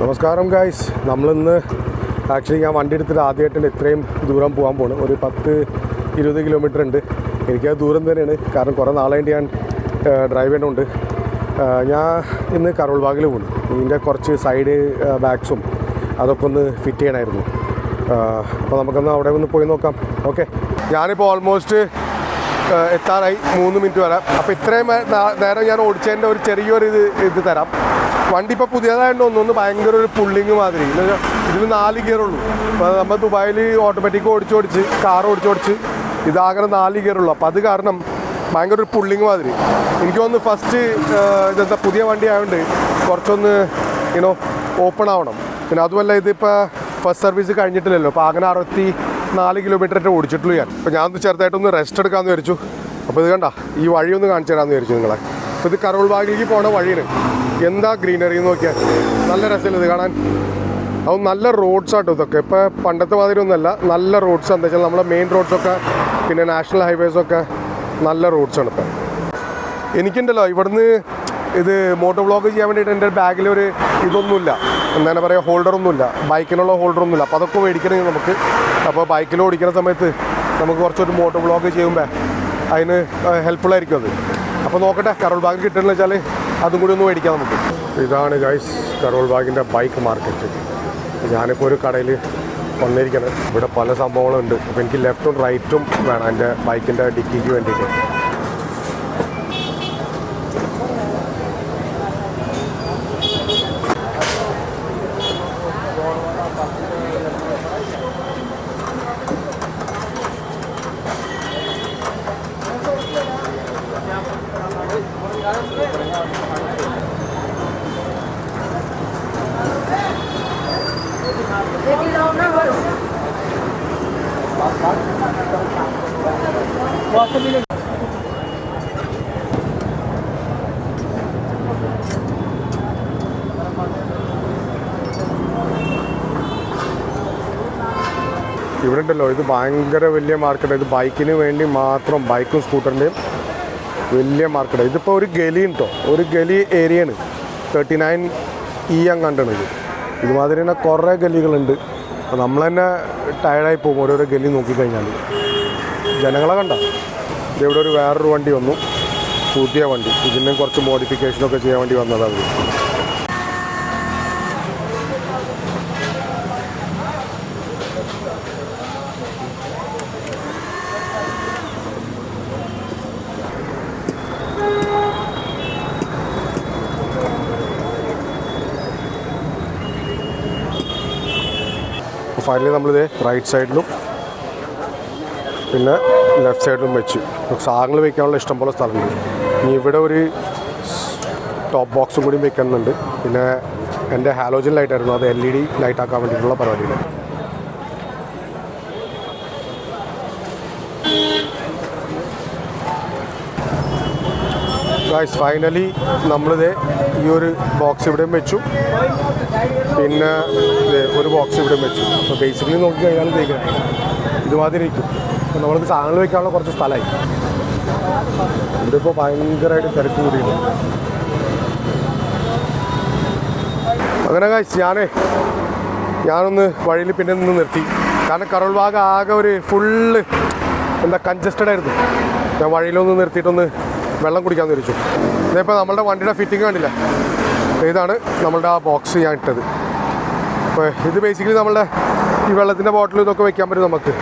നമസ്കാരം ഗായ്സ്, നമ്മളിന്ന് ഞാൻ വണ്ടി എടുത്തിട്ട് ആദ്യമായിട്ടാണ് ഇത്രയും ദൂരം പോകാൻ പോകുന്നത്. ഒരു 10-20 കിലോമീറ്റർ ഉണ്ട്. എനിക്കത് ദൂരം തന്നെയാണ്, കാരണം കുറേ നാളായിട്ട് ഞാൻ ഡ്രൈവ് ചെയ്യണമുണ്ട്. ഞാൻ ഇന്ന് കരോൾ ബാഗിൽ പോകുന്നു. ഇതിൻ്റെ കുറച്ച് സൈഡ് ബാഗ്സും അതൊക്കെ ഒന്ന് ഫിറ്റ് ചെയ്യണമായിരുന്നു. അപ്പോൾ നമുക്കൊന്ന് അവിടെ ഒന്ന് പോയി നോക്കാം. ഓക്കെ, ഞാനിപ്പോൾ ഓൾമോസ്റ്റ് എത്താറായി. 3 മിനിറ്റ് വരാം. അപ്പോൾ ഇത്രയും നേരം ഞാൻ ഓടിച്ചതിൻ്റെ ഒരു ചെറിയൊരു ഇത് തരാം. വണ്ടി ഇപ്പോൾ പുതിയതായിട്ട് ഒന്ന് ഭയങ്കര ഒരു പുള്ളിങ് മാതിരി. ഇതിൽ 4 ഗിയറുള്ളൂ. അപ്പോൾ നമ്മൾ ദുബായിൽ ഓട്ടോമാറ്റിക് ഓടിച്ച് കാർ ഓടിച്ച് ഇതാകെ 4 ഗിയറുള്ളൂ. അപ്പോൾ അത് കാരണം ഭയങ്കര ഒരു പുള്ളിങ് മാതിരി. എനിക്ക് തോന്നുന്നു ഫസ്റ്റ് ഇതെന്താ പുതിയ വണ്ടി ആയതുകൊണ്ട് കുറച്ചൊന്ന് ഓപ്പൺ ആവണം. പിന്നെ അതുമല്ല ഇതിപ്പോൾ ഫസ്റ്റ് സർവീസ് കഴിഞ്ഞിട്ടില്ലല്ലോ. അപ്പോൾ അങ്ങനെ 64 കിലോമീറ്റർ ഓടിച്ചിട്ടുള്ളൂ ഞാൻ. അപ്പോൾ ഞാനൊന്ന് ചെറുതായിട്ടൊന്ന് റെസ്റ്റ് എടുക്കാമെന്ന് വിചാരിച്ചു. അപ്പോൾ ഇത് കണ്ട ഈ വഴിയൊന്ന് കാണിച്ചു തരാമെന്ന് വിചാരിച്ചു നിങ്ങളെ. അപ്പോൾ ഇത് കരോൾ ബാഗിലേക്ക് പോണ വഴിയാണ്. എന്താ ഗ്രീനറി എന്ന് നോക്കിയാൽ നല്ല രസമില്ല ഇത് കാണാൻ. അത് നല്ല റോഡ്സ് ആട്ടോ ഇതൊക്കെ. ഇപ്പോൾ പണ്ടത്തെ മാതിരി ഒന്നുമല്ല, നല്ല റോഡ്സ്. എന്താ വെച്ചാൽ നമ്മുടെ മെയിൻ റോഡ്സൊക്കെ പിന്നെ നാഷണൽ ഹൈവേസൊക്കെ നല്ല റോഡ്സാണ് ഇപ്പം. എനിക്കുണ്ടല്ലോ ഇവിടുന്ന് ഇത് മോട്ടോ വ്ളോഗ് ചെയ്യാൻ വേണ്ടിയിട്ട് എൻ്റെ ബാഗിലൊരു ഇതൊന്നുമില്ല, എന്താണ് പറയുക, ഹോൾഡറൊന്നുമില്ല, ബൈക്കിനുള്ള ഹോൾഡറൊന്നുമില്ല. അപ്പോൾ അതൊക്കെ മേടിക്കണമെങ്കിൽ നമുക്ക്, അപ്പോൾ ബൈക്കിൽ ഓടിക്കുന്ന സമയത്ത് നമുക്ക് കുറച്ചൊരു മോട്ടോ വ്ളോഗ് ചെയ്യുമ്പോൾ അതിന് ഹെൽപ്ഫുള്ളായിരിക്കും അത്. അപ്പോൾ നോക്കട്ടെ, കരോൾ ബാഗ് കിട്ടുകയെന്ന് വെച്ചാൽ അതും കൂടി ഒന്ന് മേടിക്കാം നമുക്ക്. ഇതാണ് ഗൈസ് കരോൾ ബാഗിൻ്റെ ബൈക്ക് മാർക്കറ്റ്. ഞാനിപ്പോൾ ഒരു കടയിൽ വന്നിരിക്കുന്നത്. ഇവിടെ പല സംഭവങ്ങളുണ്ട്. അപ്പോൾ എനിക്ക് ലെഫ്റ്റും റൈറ്റും വേണം എൻ്റെ ബൈക്കിൻ്റെ ഡിക്കിക്ക് വേണ്ടിയിട്ട്. ഇവിടെ ഉണ്ടല്ലോ, ഇത് ഭയങ്കര വലിയ മാർക്കറ്റാണ്. ഇത് ബൈക്കിന് വേണ്ടി മാത്രം, ബൈക്കും സ്കൂട്ടറിൻ്റെയും വലിയ മാർക്കറ്റാണ്. ഇതിപ്പോൾ ഒരു ഗലി ഉണ്ടോ, ഒരു ഗലി ഏരിയയാണ്. 39E കണ്ടാണ് ഇത്. ഇതുമാതിരി തന്നെ കുറേ ഗലികളുണ്ട്. അപ്പോൾ നമ്മൾ തന്നെ ടയർഡായി പോകും ഓരോരോ ഗലി നോക്കിക്കഴിഞ്ഞാൽ. ജനങ്ങളെ കണ്ട ഇവിടെ ഒരു വേറൊരു വണ്ടി വന്നു, പുതിയ വണ്ടി. ഇതിൻ്റെ കുറച്ച് മോഡിഫിക്കേഷനൊക്കെ ചെയ്യാൻ വേണ്ടി വന്നതാണ് അവർ. ഫൈനലി നമ്മളിത് റൈറ്റ് സൈഡിലും പിന്നെ ലെഫ്റ്റ് സൈഡിലും വെച്ച് സാധനങ്ങൾ വയ്ക്കാനുള്ള ഇഷ്ടംപോലെ സ്ഥലമുണ്ട്. ഇനി ഇവിടെ ഒരു ടോപ്പ് ബോക്സും കൂടി വെക്കുന്നുണ്ട്. പിന്നെ എൻ്റെ ഹാലോജൻ ലൈറ്റായിരുന്നു, അത് LED ലൈറ്റ് ആക്കാൻ വേണ്ടിയിട്ടുള്ള പരിപാടിയിൽ. ഗൈസ് ഫൈനലി നമ്മളിത് ഈ ഒരു ബോക്സ് ഇവിടെയും വെച്ചു, പിന്നെ ഒരു ബോക്സ് ഇവിടെയും വെച്ചു. അപ്പോൾ ബേസിക്കലി നോക്കിക്കഴിഞ്ഞാൽ ഇതുമാതിരി ഇരിക്കും. അപ്പോൾ നമ്മൾക്ക് സാധനങ്ങൾ വയ്ക്കാനുള്ള കുറച്ച് സ്ഥലമായി. ഇവിടെ ഇപ്പോൾ ഭയങ്കരമായിട്ട് തിരക്ക് കൂടിയുണ്ട്. അങ്ങനെ ഗൈസ് ഞാനൊന്ന് വഴിയിൽ പിന്നെ നിന്ന് നിർത്തി. കാരണം കരോൾ ബാഗ് ആകെ ഒരു ഫുള്ള് കൺജസ്റ്റഡ് ആയിരുന്നു. ഞാൻ വഴിയിലൊന്ന് നിർത്തിയിട്ടൊന്ന് വെള്ളം കുടിക്കാമെന്ന് വിചാരിച്ചു. ഇതിപ്പോൾ നമ്മളുടെ വണ്ടിയുടെ ഫിറ്റിംഗ് കണ്ടില്ല, ഇതാണ് നമ്മളുടെ ആ ബോക്സ് ഞാൻ ഇട്ടത്. അപ്പോൾ ഇത് ബേസിക്കലി നമ്മളുടെ ഈ വെള്ളത്തിൻ്റെ ബോട്ടിൽ ഇതൊക്കെ വെക്കാൻ പറ്റും നമുക്ക്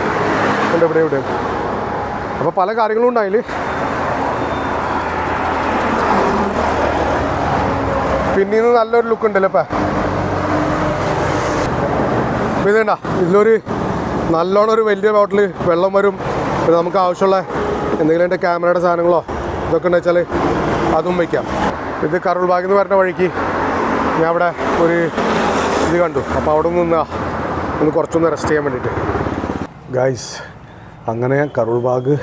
ഇവിടെ. അപ്പോൾ പല കാര്യങ്ങളും ഉണ്ടായില്ല. പിന്നീട് നല്ലൊരു ലുക്ക് ഉണ്ടല്ലോ ഇപ്പം. അപ്പോൾ ഇതേണ്ട, ഇതിലൊരു നല്ലോണം ഒരു വലിയ ബോട്ടിൽ വെള്ളം വരും. പിന്നെ നമുക്ക് ആവശ്യമുള്ള എന്തെങ്കിലും എൻ്റെ ക്യാമറയുടെ സാധനങ്ങളോ ഇതൊക്കെ ഉണ്ടെന്ന് വെച്ചാൽ അതും വയ്ക്കാം. ഇത് കരോൾ ബാഗിൽ നിന്ന് വരുന്ന വഴിക്ക് ഞാൻ അവിടെ ഒരു ഇത് കണ്ടു. അപ്പോൾ അവിടെ ഒന്ന് കുറച്ചൊന്ന് റെസ്റ്റ് ചെയ്യാൻ വേണ്ടിയിട്ട്. ഗൈസ് അങ്ങനെ ഞാൻ കരോൾ ബാഗ്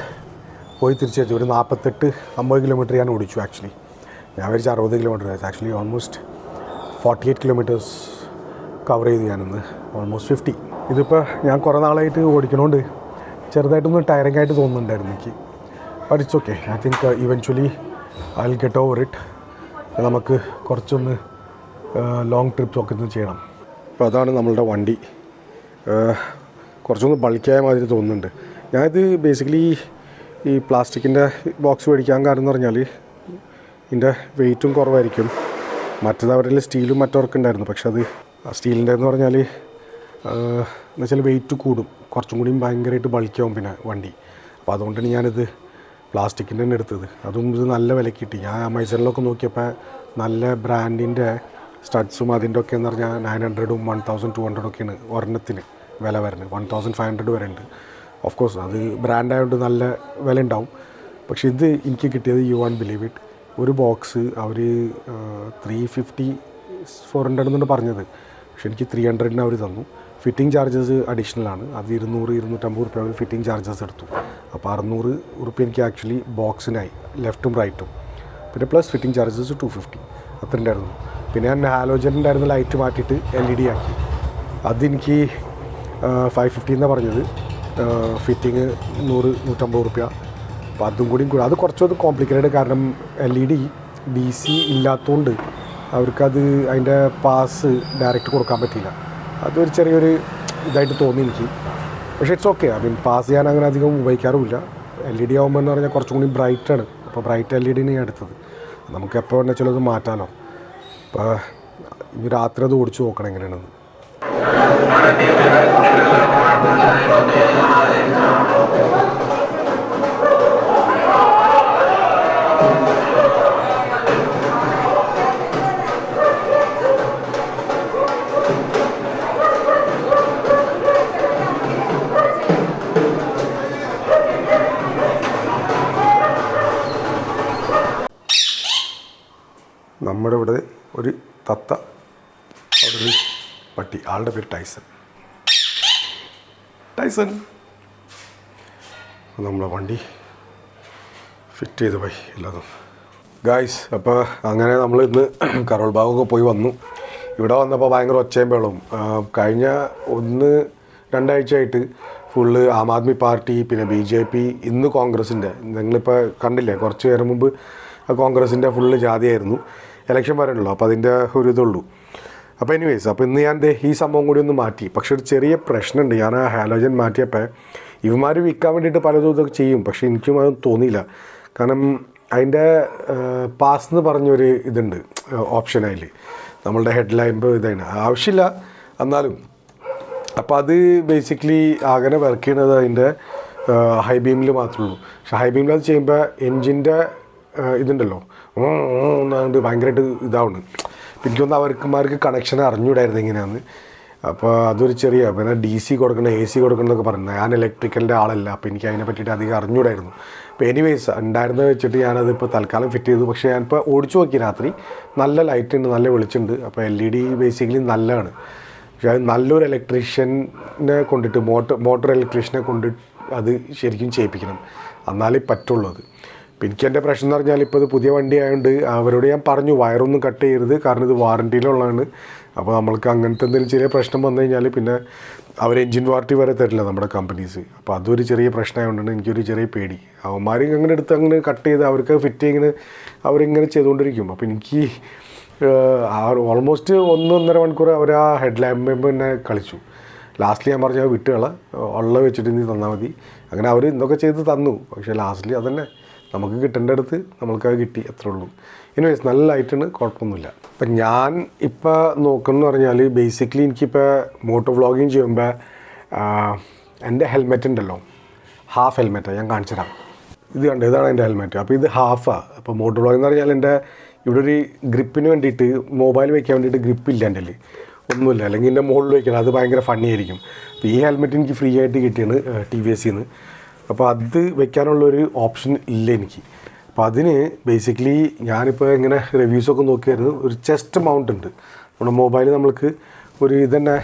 പോയി തിരിച്ചെത്തി. ഒരു 48-50 കിലോമീറ്റർ ഞാൻ ഓടിച്ചു. ആക്ച്വലി ഞാൻ വിചാരിച്ച 60 kilometre. Actually almost 48 kilometres cover ചെയ്തു ഞാനിന്ന്, ഓൾമോസ്റ്റ് 50. ഇതിപ്പോൾ ഞാൻ കുറേ നാളായിട്ട് ഓടിക്കണോണ്ട് ചെറുതായിട്ടൊന്ന് ടയറിംഗ് ആയിട്ട് തോന്നുന്നുണ്ടായിരുന്നു എനിക്ക്. But it's okay. I think eventually I will get over it. നമുക്ക് കുറച്ചൊന്ന് ലോങ് ട്രിപ്സൊക്കെ ഒന്ന് ചെയ്യണം. അപ്പോൾ അതാണ് നമ്മളുടെ വണ്ടി. കുറച്ചൊന്ന് ബൾക്കായ മാതിരി തോന്നുന്നുണ്ട്. ഞാനിത് ബേസിക്കലി ഈ പ്ലാസ്റ്റിക്കിൻ്റെ ബോക്സ് മേടിക്കാൻ കാരണം എന്ന് പറഞ്ഞാൽ ഇതിൻ്റെ വെയിറ്റും കുറവായിരിക്കും. മറ്റേത് അവരിൽ സ്റ്റീലും മറ്റവർക്ക് ഉണ്ടായിരുന്നു. പക്ഷെ അത് സ്റ്റീലിൻ്റെ എന്ന് പറഞ്ഞാൽ എന്ന് വെച്ചാൽ വെയിറ്റ് കൂടും, കുറച്ചും കൂടിയും ഭയങ്കരമായിട്ട് ബൾക്കാവും പിന്നെ വണ്ടി. അപ്പോൾ അതുകൊണ്ടാണ് ഞാനിത് പ്ലാസ്റ്റിക്കിൻ്റെ തന്നെ എടുത്തത്. അതും ഇത് നല്ല വിലക്ക് കിട്ടി. ഞാൻ ആമസോണിലൊക്കെ നോക്കിയപ്പോൾ നല്ല ബ്രാൻഡിൻ്റെ സ്റ്റഡ്സും അതിൻ്റെ ഒക്കെ എന്ന് പറഞ്ഞാൽ 900ഉം 1200 ഒക്കെയാണ് ഒരെണ്ണത്തിന് വില വരുന്നത്. 1500 വരെ ഉണ്ട്. ഓഫ് കോഴ്സ് അത് ബ്രാൻഡായതുകൊണ്ട് നല്ല വില ഉണ്ടാവും. പക്ഷേ ഇത് എനിക്ക് കിട്ടിയത് യു വോണ്ട് ബിലീവ് ഇറ്റ്, ഒരു ബോക്സ് അവർ 350-400 എന്നാണ് പറഞ്ഞത്. പക്ഷെ എനിക്ക് 300-ന് അവർ തന്നു. ഫിറ്റിംഗ് ചാർജസ് അഡീഷണലാണ്. അത് 200-250 റുപ്യ അവർ ഫിറ്റിംഗ് ചാർജസ് എടുത്തു. അപ്പോൾ 600 റുപ്യ എനിക്ക് ആക്ച്വലി ബോക്സിനായി, ലെഫ്റ്റും റൈറ്റും. പിന്നെ പ്ലസ് ഫിറ്റിംഗ് ചാർജസ് 250 അത്ര ഉണ്ടായിരുന്നു. പിന്നെ ഞാൻ ഹാലോജൻ ഉണ്ടായിരുന്ന ലൈറ്റ് മാറ്റിയിട്ട് LED ആക്കി. അതെനിക്ക് 550 എന്നാണ് പറഞ്ഞത്. ഫിറ്റിങ് 100-150 റുപ്യ. അപ്പോൾ അതും കൂടി അത് കുറച്ചൊന്ന് കോംപ്ലിക്കേറ്റഡ്. കാരണം LED DC ഇല്ലാത്തതുകൊണ്ട് അവർക്കത് അതിൻ്റെ പാസ് ഡയറക്റ്റ് കൊടുക്കാൻ പറ്റിയില്ല. അതൊരു ചെറിയൊരു ഇതായിട്ട് തോന്നി എനിക്ക്. പക്ഷേ it's okay. I mean pass ചെയ്യാൻ അങ്ങനെ അധികം ഉപയോഗിക്കാറുമില്ല. LED ആകുമ്പോൾ എന്ന് പറഞ്ഞാൽ കുറച്ചും കൂടി ബ്രൈറ്റാണ്. അപ്പോൾ ബ്രൈറ്റ് LED ഞാൻ എടുത്തത്. നമുക്ക് എപ്പോൾ വേണമെന്ന് വെച്ചാൽ അത് മാറ്റാമല്ലോ. അപ്പോൾ ഇനി രാത്രി അത് ഓടിച്ച് നോക്കണം എങ്ങനെയാണെന്ന്. നമ്മുടെ ഇവിടെ ഒരു തത്ത, അവിടെ ഒരു പട്ടി, ആളുടെ പേര് ടൈസൺ. നമ്മളെ വണ്ടി ഫിറ്റ് ചെയ്ത് പോയി എല്ലാതും ഗായ്സ്. അപ്പോൾ അങ്ങനെ നമ്മൾ ഇന്ന് കരോൾ ബാഗൊക്കെ പോയി വന്നു. ഇവിടെ വന്നപ്പോൾ ഭയങ്കര ഒച്ചയും ബഹളവും. കഴിഞ്ഞ 1-2 ആഴ്ചയായിട്ട് ഫുള്ള് ആം ആദ്മി പാർട്ടി, പിന്നെ BJP, ഇന്ന് കോൺഗ്രസിൻ്റെ. നിങ്ങളിപ്പോൾ കണ്ടില്ലേ, കുറച്ച് നേരം മുമ്പ് കോൺഗ്രസിൻ്റെ ഫുള്ള് ജാതിയായിരുന്നു. ഇലക്ഷൻ വരണല്ലോ, അപ്പോൾ അതിൻ്റെ ഒരു ഇതുള്ളൂ. അപ്പോൾ എനിവേസ്, അപ്പോൾ ഇന്ന് ഞാൻ ഈ സംഭവം കൂടി ഒന്ന് മാറ്റി. പക്ഷെ ഒരു ചെറിയ പ്രശ്നമുണ്ട്. ഞാൻ ആ ഹാലോജൻ മാറ്റിയപ്പോൾ ഇവന്മാർ വിൽക്കാൻ വേണ്ടിയിട്ട് പലതും ഇതൊക്കെ ചെയ്യും. പക്ഷേ എനിക്കും അത് തോന്നിയില്ല. കാരണം അതിൻ്റെ പാസ് എന്ന് പറഞ്ഞൊരു ഇതുണ്ട് ഓപ്ഷൻ. അതിൽ നമ്മളുടെ ഹെഡ് ലൈമ്പ് ഇതാണ് ആവശ്യമില്ല എന്നാലും. അപ്പോൾ അത് ബേസിക്കലി അങ്ങനെ വർക്ക് ചെയ്യുന്നത് അതിൻ്റെ ഹൈ ബീമിൽ മാത്രമേ ഉള്ളൂ. പക്ഷെ ഹൈ ബീമിൽ അത് ചെയ്യുമ്പോൾ എൻജിൻ്റെ ഇതുണ്ടല്ലോ എന്നാണ്ട് ഭയങ്കരമായിട്ട് ഇതാവുന്നു. എനിക്കൊന്ന് അവർക്കുമാർക്ക് കണക്ഷൻ അറിഞ്ഞുകൂടായിരുന്നു എങ്ങനെയാണെന്ന്. അപ്പോൾ അതൊരു ചെറിയ പിന്നെ DC കൊടുക്കണം, AC കൊടുക്കണം എന്നൊക്കെ പറയുന്നത്. ഞാൻ ഇലക്ട്രിക്കലിൻ്റെ ആളല്ല, അപ്പോൾ എനിക്ക് അതിനെ പറ്റിയിട്ട് അധികം അറിഞ്ഞുകൂടായിരുന്നു. അപ്പോൾ എനിവേസ് ഉണ്ടായിരുന്നത് വെച്ചിട്ട് ഞാനതിപ്പോൾ തൽക്കാലം ഫിറ്റ് ചെയ്തു. പക്ഷേ ഞാനിപ്പോൾ ഓടിച്ചു നോക്കി രാത്രി, നല്ല ലൈറ്റ് ഉണ്ട്, നല്ല വെളിച്ചുണ്ട്. അപ്പോൾ LED ബേസിക്കലി നല്ലതാണ്. പക്ഷേ അത് നല്ലൊരു ഇലക്ട്രീഷ്യനെ കൊണ്ടിട്ട് മോട്ടോർ ഇലക്ട്രീഷ്യനെ കൊണ്ട് അത് ശരിക്കും ചെയ്യിപ്പിക്കണം, എന്നാലേ പറ്റുള്ളൂ അത്. അപ്പോൾ എനിക്ക് എൻ്റെ പ്രശ്നം എന്ന് പറഞ്ഞാൽ ഇപ്പോൾ ഇത് പുതിയ വണ്ടി ആയതുകൊണ്ട് അവരോട് ഞാൻ പറഞ്ഞു വയറൊന്നും കട്ട് ചെയ്യരുത്, കാരണം ഇത് വാറണ്ടിയിലുള്ളതാണ്. അപ്പോൾ നമ്മൾക്ക് അങ്ങനത്തെ എന്തെങ്കിലും ചെറിയ പ്രശ്നം വന്നു കഴിഞ്ഞാൽ പിന്നെ അവർ എൻജിൻ വാറണ്ടി വരെ തരില്ല നമ്മുടെ കമ്പനീസ്. അപ്പോൾ അതൊരു ചെറിയ പ്രശ്നമായതുകൊണ്ടാണ് എനിക്കൊരു ചെറിയ പേടി. അവന്മാർ അങ്ങനെ എടുത്ത് അങ്ങനെ കട്ട് ചെയ്ത് അവർക്ക് ഫിറ്റ് ഇങ്ങനെ അവരിങ്ങനെ ചെയ്തുകൊണ്ടിരിക്കും. അപ്പോൾ എനിക്ക് ഓൾമോസ്റ്റ് 1-1.5 മണിക്കൂർ അവർ ആ ഹെഡ് ലാമ്പ് തന്നെ കളിച്ചു. ലാസ്റ്റിൽ ഞാൻ പറഞ്ഞാൽ വിട്ടുകള ഉള്ള വെച്ചിട്ട് നീ തന്നാൽ മതി. അങ്ങനെ അവർ ഇതൊക്കെ ചെയ്ത് തന്നു. പക്ഷേ ലാസ്റ്റിൽ അതന്നെ നമുക്ക് കിട്ടേണ്ട അടുത്ത് നമ്മൾക്കത് കിട്ടി, അത്രേ ഉള്ളൂ. എനിവേസ് നല്ല ലൈറ്റാണ്, കുഴപ്പമൊന്നുമില്ല. ഇപ്പം ഞാൻ ഇപ്പോൾ നോക്കുന്നതെന്ന് പറഞ്ഞാൽ ബേസിക്കലി എനിക്കിപ്പോൾ മോട്ടോ വ്ളോഗിങ് ചെയ്യുമ്പോൾ എൻ്റെ ഹെൽമെറ്റ് ഉണ്ടല്ലോ, ഹാഫ് ഹെൽമെറ്റാണ്. ഞാൻ കാണിച്ചു തരാം. ഇത് കണ്ടോ, ഇതാണ് എൻ്റെ ഹെൽമെറ്റ്. അപ്പോൾ ഇത് ഹാഫാണ്. അപ്പോൾ മോട്ടോ വ്ളോഗിങ് എന്ന് പറഞ്ഞാൽ എൻ്റെ ഇവിടെ ഒരു ഗ്രിപ്പിന് വേണ്ടിയിട്ട് മൊബൈൽ വയ്ക്കാൻ വേണ്ടിയിട്ട് ഗ്രിപ്പില്ല എൻ്റെ കയ്യിൽ, ഒന്നുമില്ല. അല്ലെങ്കിൽ എൻ്റെ മുകളിൽ വയ്ക്കണം, അത് ഭയങ്കര ഫണ്ണി ആയിരിക്കും. അപ്പോൾ ഈ ഹെൽമെറ്റ് എനിക്ക് ഫ്രീ ആയിട്ട് കിട്ടിയാണ് TVSന്ന്. അപ്പോൾ അത് വെക്കാനുള്ളൊരു ഓപ്ഷൻ ഇല്ല എനിക്ക്. അപ്പോൾ അതിന് ബേസിക്കലി ഞാനിപ്പോൾ ഇങ്ങനെ റിവ്യൂസൊക്കെ നോക്കിയായിരുന്നു. ഒരു ചെസ്റ്റ് മൗണ്ട് ഉണ്ട്. നമ്മുടെ മൊബൈൽ നമ്മൾക്ക് ഒരു ഇതന്നെ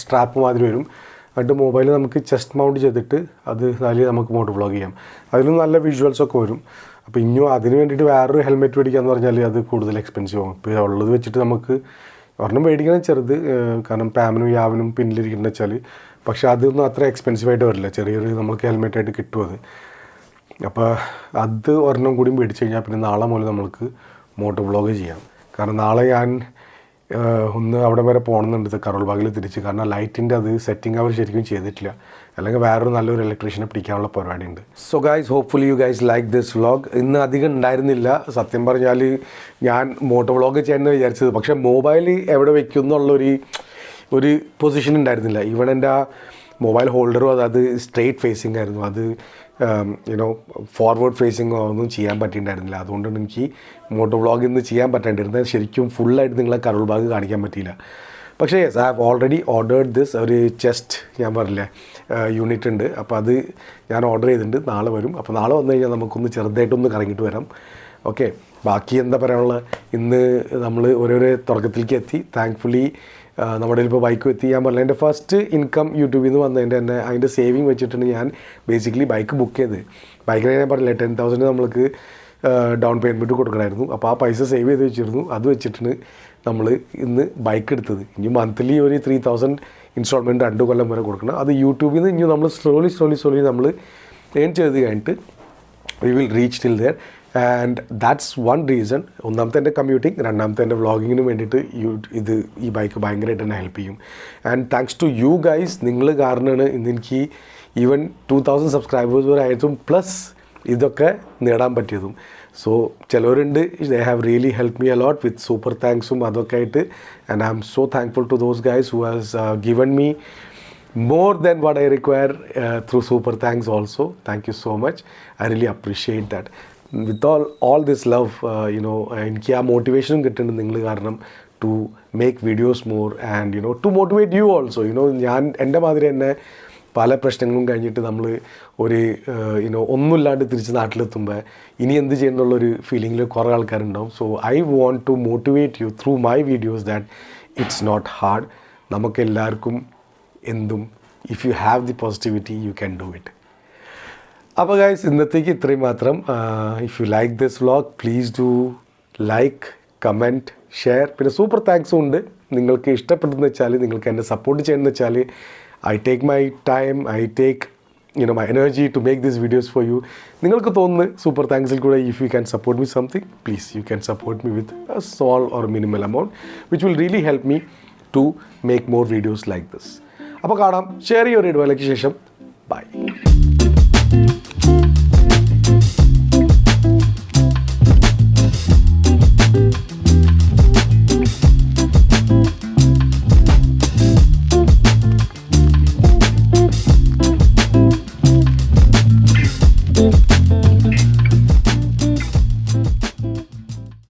സ്ട്രാപ്പ് മാതിരി വരും. എന്നിട്ട് മൊബൈൽ നമുക്ക് ചെസ്റ്റ് മൗണ്ട് ചെയ്തിട്ട് അത് അതിൽ നമുക്ക് മോട്ടോ വ്ളോഗ് ചെയ്യാം. അതിലും നല്ല വിഷ്വൽസൊക്കെ വരും. അപ്പോൾ ഇനിയും അതിന് വേണ്ടിയിട്ട് വേറൊരു ഹെൽമെറ്റ് മേടിക്കാമെന്ന് പറഞ്ഞാൽ അത് കൂടുതൽ എക്സ്പെൻസീവ് ആകും. ഇപ്പോൾ ഉള്ളത് വെച്ചിട്ട് നമുക്ക് ഒരെണ്ണം മേടിക്കണം ചെറുത്, കാരണം പാമിനും യാവിനും പിന്നിലിരിക്കുന്നത് വെച്ചാൽ. പക്ഷേ അതൊന്നും അത്ര എക്സ്പെൻസീവായിട്ട് വരില്ല, ചെറിയൊരു നമുക്ക് ഹെൽമെറ്റായിട്ട് കിട്ടും അത്. അപ്പോൾ അത് ഒരെണ്ണം കൂടി മേടിച്ച് കഴിഞ്ഞാൽ പിന്നെ നാളെ മുതൽ നമുക്ക് മോട്ടോ വ്ളോഗ് ചെയ്യാം. കാരണം നാളെ ഞാൻ ഒന്ന് അവിടെ വരെ പോകണമെന്നുണ്ട് കരോൾ ബാഗിൽ തിരിച്ച്. കാരണം ലൈറ്റിൻ്റെ അത് സെറ്റിംഗ് അവർ ശരിക്കും ചെയ്തിട്ടില്ല. അല്ലെങ്കിൽ വേറൊരു നല്ലൊരു ഇലക്ട്രീഷ്യനെ പിടിക്കാനുള്ള പരിപാടിയുണ്ട്. So guys, hopefully you guys like this vlog. ഇന്ന് അധികം ഉണ്ടായിരുന്നില്ല. സത്യം പറഞ്ഞാൽ ഞാൻ മോട്ടോ വ്ളോഗ് ചെയ്യാമെന്ന് വിചാരിച്ചത്. പക്ഷേ മൊബൈൽ എവിടെ വയ്ക്കും എന്നുള്ളൊരു പൊസിഷൻ ഉണ്ടായിരുന്നില്ല. ഈവൻ എൻ്റെ ആ മൊബൈൽ ഹോൾഡറും അത് സ്ട്രെയിറ്റ് ഫേസിങ് ആയിരുന്നു. അത് യുനോ ഫോർവേഡ് ഫേസിങ്ങോ ഒന്നും ചെയ്യാൻ പറ്റിയിട്ടുണ്ടായിരുന്നില്ല. അതുകൊണ്ടാണ് എനിക്ക് മോട്ടോ വ്ളോഗ് ഇന്ന് ചെയ്യാൻ പറ്റാണ്ടിരുന്നത്. ശരിക്കും ഫുള്ളായിട്ട് നിങ്ങളെ കരോൾ ബാഗ് കാണിക്കാൻ പറ്റിയില്ല. പക്ഷേ yes, I have already ordered this. ഒരു ചെസ്റ്റ് ഞാൻ പറഞ്ഞില്ലേ യൂണിറ്റ് ഉണ്ട്. അപ്പോൾ അത് ഞാൻ ഓർഡർ ചെയ്തിട്ടുണ്ട്. നാളെ വരും. അപ്പോൾ നാളെ വന്നു കഴിഞ്ഞാൽ നമുക്കൊന്ന് ചെറുതായിട്ടൊന്ന് കറങ്ങിയിട്ട് വരാം. ഓക്കെ, ബാക്കി എന്താ പറയാനുള്ളത്, ഇന്ന് നമ്മൾ ഓരോരോ തുടക്കത്തിലേക്ക് എത്തി. താങ്ക്ഫുള്ളി നമ്മുടെ ഇപ്പോൾ ബൈക്ക് എത്തി. ഞാൻ പറഞ്ഞില്ല, എൻ്റെ ഫസ്റ്റ് ഇൻകം യൂട്യൂബിൽ നിന്ന് വന്നതിൻ്റെ തന്നെ അതിൻ്റെ സേവിങ് വെച്ചിട്ടാണ് ഞാൻ ബേസിക്കലി ബൈക്ക് ബുക്ക് ചെയ്ത്. ബൈക്കിനെ ഞാൻ പറഞ്ഞില്ല 10,000 നമ്മൾക്ക് ഡൗൺ പേയ്മെൻറ്റ് കൊടുക്കണമായിരുന്നു. അപ്പോൾ ആ പൈസ സേവ് ചെയ്ത് വെച്ചിരുന്നു. അത് വെച്ചിട്ടാണ് നമ്മൾ ഇന്ന് ബൈക്ക് എടുത്തത്. ഇനി മന്ത്ലി ഒരു 3,000 ഇൻസ്റ്റാൾമെൻറ്റ് 2 കൊല്ലം വരെ കൊടുക്കണം. അത് യൂട്യൂബിൽ നിന്ന് ഇനി നമ്മൾ സ്ലോലി നമ്മൾ ഏൺ ചെയ്ത് കഴിഞ്ഞിട്ട് we will reach till there. And that's one reason. ഒന്നാമത്തെ എൻ്റെ കമ്മ്യൂട്ടിങ്, രണ്ടാമത്തെ എൻ്റെ വ്ളോഗിങ്ങിന് വേണ്ടിയിട്ട് ഈ ബൈക്ക് ഭയങ്കരമായിട്ട് എന്നെ ഹെൽപ്പ് ചെയ്യും. And thanks to you guys. നിങ്ങൾ കാരണമാണ് ഇന്ന് എനിക്ക് ഈവൻ 2,000 സബ്സ്ക്രൈബേഴ്സ് വരെ ആയിട്ടും പ്ലസ് ഇതൊക്കെ നേടാൻ പറ്റിയതും. സോ ചിലവരുണ്ട്, they have really help me a lot with super താങ്ക്സും അതൊക്കെ ആയിട്ട്. And I am so thankful to those guys who has given me more than what I require through super thanks also. Thank you so much. I really appreciate that. With all this love, എനിക്ക് ആ മോട്ടിവേഷനും കിട്ടുന്നുണ്ട് നിങ്ങൾ കാരണം to make videos more and to motivate you also. ഞാൻ എൻ്റെ മാതിരി തന്നെ പല പ്രശ്നങ്ങളും കഴിഞ്ഞിട്ട് നമ്മൾ ഒരു ഒന്നുമില്ലാണ്ട് തിരിച്ച് നാട്ടിലെത്തുമ്പോൾ ഇനി എന്ത് ചെയ്യുന്നുള്ളൊരു ഫീലിങ്ങിൽ കുറേ ആൾക്കാരുണ്ടാവും. So I want to motivate you through my videos that it's not hard. നമുക്കെല്ലാവർക്കും എന്തും, if you have the positivity you can do it. അപ്പോൾ ഗൈസ്, ഇന്നത്തേക്ക് ഇത്രയും മാത്രം. If you like this vlog please do like, comment, share. പിന്നെ super താങ്ക്സും ഉണ്ട്. നിങ്ങൾക്ക് ഇഷ്ടപ്പെട്ടെന്ന് വെച്ചാൽ, നിങ്ങൾക്ക് എന്നെ സപ്പോർട്ട് ചെയ്യണമെന്ന് വെച്ചാൽ, I take my time, I take my energy to make these videos for you. നിങ്ങൾക്ക് തോന്നുന്നു സൂപ്പർ താങ്ക്സിൽ കൂടെ if you can support me something, please you can support me with a small or minimal amount which will really help me to make more videos like this. അപ്പോൾ കാണാം. ചെറിയൊരു ഇടവേളയ്ക്ക് ശേഷം. By.